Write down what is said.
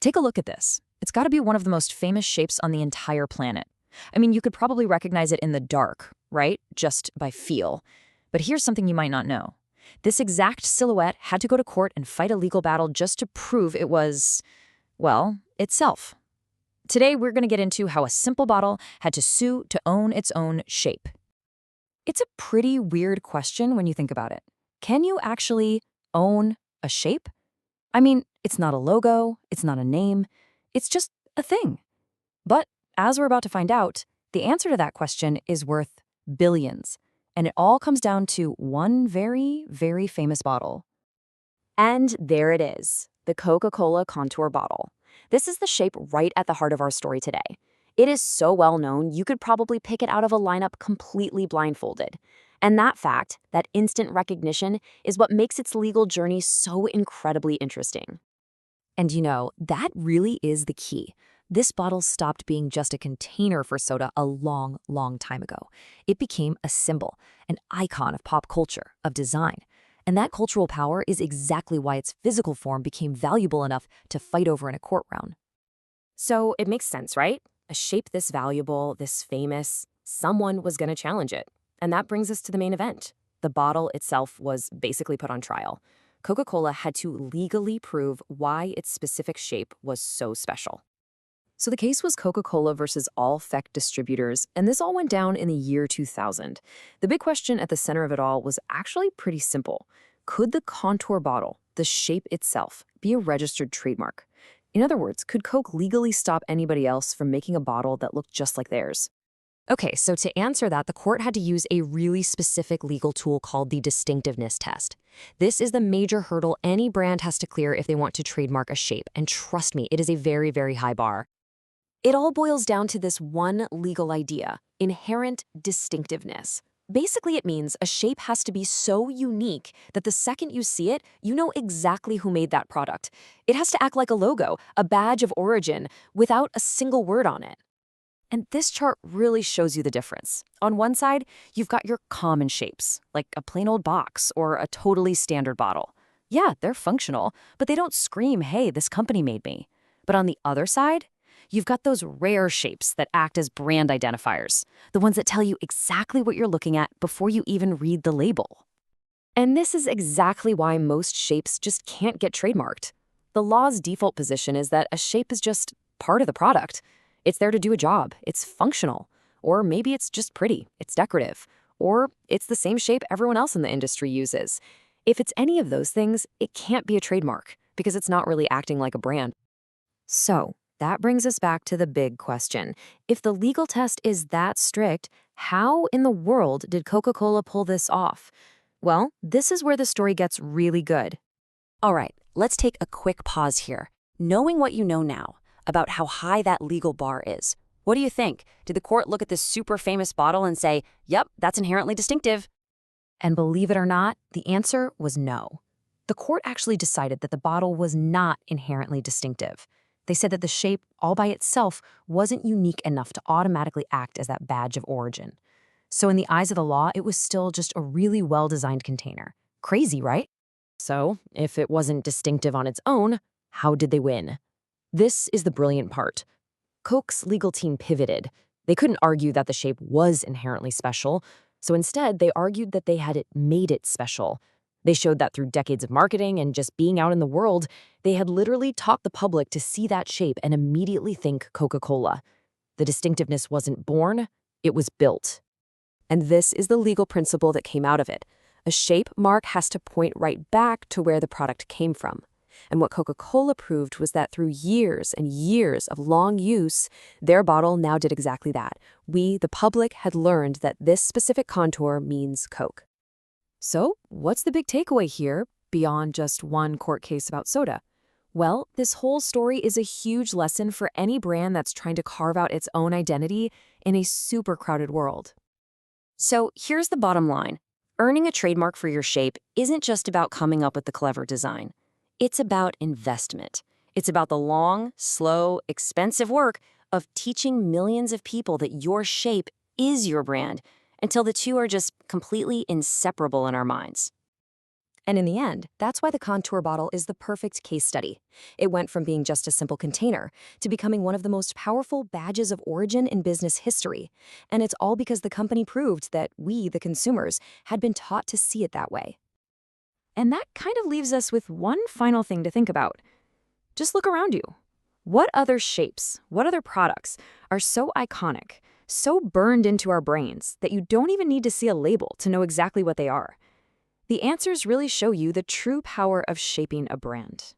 Take a look at this. It's got to be one of the most famous shapes on the entire planet. I mean, you could probably recognize it in the dark, right? Just by feel. But here's something you might not know. This exact silhouette had to go to court and fight a legal battle just to prove it was, well, itself. Today, we're going to get into how a simple bottle had to sue to own its own shape. It's a pretty weird question when you think about it. Can you actually own a shape? I mean, it's not a logo, it's not a name, it's just a thing. But as we're about to find out, the answer to that question is worth billions. And it all comes down to one very, very famous bottle. And there it is, the Coca-Cola contour bottle. This is the shape right at the heart of our story today. It is so well known, you could probably pick it out of a lineup completely blindfolded. And that fact, that instant recognition, is what makes its legal journey so incredibly interesting. And you know, that really is the key. This bottle stopped being just a container for soda a long, long time ago. It became a symbol, an icon of pop culture, of design. And that cultural power is exactly why its physical form became valuable enough to fight over in a court round. So it makes sense, right? A shape this valuable, this famous, someone was going to challenge it. And that brings us to the main event. The bottle itself was basically put on trial. Coca-Cola had to legally prove why its specific shape was so special. So the case was Coca-Cola versus all FEC distributors, and this all went down in the year 2000. The big question at the center of it all was actually pretty simple. Could the contour bottle, the shape itself, be a registered trademark? In other words, could Coke legally stop anybody else from making a bottle that looked just like theirs? Okay, so to answer that, the court had to use a really specific legal tool called the distinctiveness test. This is the major hurdle any brand has to clear if they want to trademark a shape, and trust me, it is a very, very high bar. It all boils down to this one legal idea: inherent distinctiveness. Basically, it means a shape has to be so unique that the second you see it, you know exactly who made that product. It has to act like a logo, a badge of origin, without a single word on it. And this chart really shows you the difference. On one side, you've got your common shapes, like a plain old box or a totally standard bottle. Yeah, they're functional, but they don't scream, hey, this company made me. But on the other side, you've got those rare shapes that act as brand identifiers, the ones that tell you exactly what you're looking at before you even read the label. And this is exactly why most shapes just can't get trademarked. The law's default position is that a shape is just part of the product. It's there to do a job, it's functional, or maybe it's just pretty, it's decorative, or it's the same shape everyone else in the industry uses. If it's any of those things, it can't be a trademark because it's not really acting like a brand. So, that brings us back to the big question. If the legal test is that strict, how in the world did Coca-Cola pull this off? Well, this is where the story gets really good. All right, let's take a quick pause here. Knowing what you know now about how high that legal bar is, what do you think? Did the court look at this super famous bottle and say, yep, that's inherently distinctive? And believe it or not, the answer was no. The court actually decided that the bottle was not inherently distinctive. They said that the shape, all by itself, wasn't unique enough to automatically act as that badge of origin. So in the eyes of the law, it was still just a really well-designed container. Crazy, right? So, if it wasn't distinctive on its own, how did they win? This is the brilliant part. Coke's legal team pivoted. They couldn't argue that the shape was inherently special, so instead they argued that they had made it special. They showed that through decades of marketing and just being out in the world, they had literally taught the public to see that shape and immediately think Coca-Cola. The distinctiveness wasn't born, it was built. And this is the legal principle that came out of it. A shape mark has to point right back to where the product came from. And what Coca-Cola proved was that through years and years of long use, their bottle now did exactly that. We, the public, had learned that this specific contour means Coke. So, what's the big takeaway here, beyond just one court case about soda? Well, this whole story is a huge lesson for any brand that's trying to carve out its own identity in a super crowded world. So, here's the bottom line. Earning a trademark for your shape isn't just about coming up with the clever design. It's about investment. It's about the long, slow, expensive work of teaching millions of people that your shape is your brand, until the two are just completely inseparable in our minds. And in the end, that's why the contour bottle is the perfect case study. It went from being just a simple container to becoming one of the most powerful badges of origin in business history. And it's all because the company proved that we, the consumers, had been taught to see it that way. And that kind of leaves us with one final thing to think about. Just look around you. What other shapes, what other products are so iconic, so burned into our brains that you don't even need to see a label to know exactly what they are? The answers really show you the true power of shaping a brand.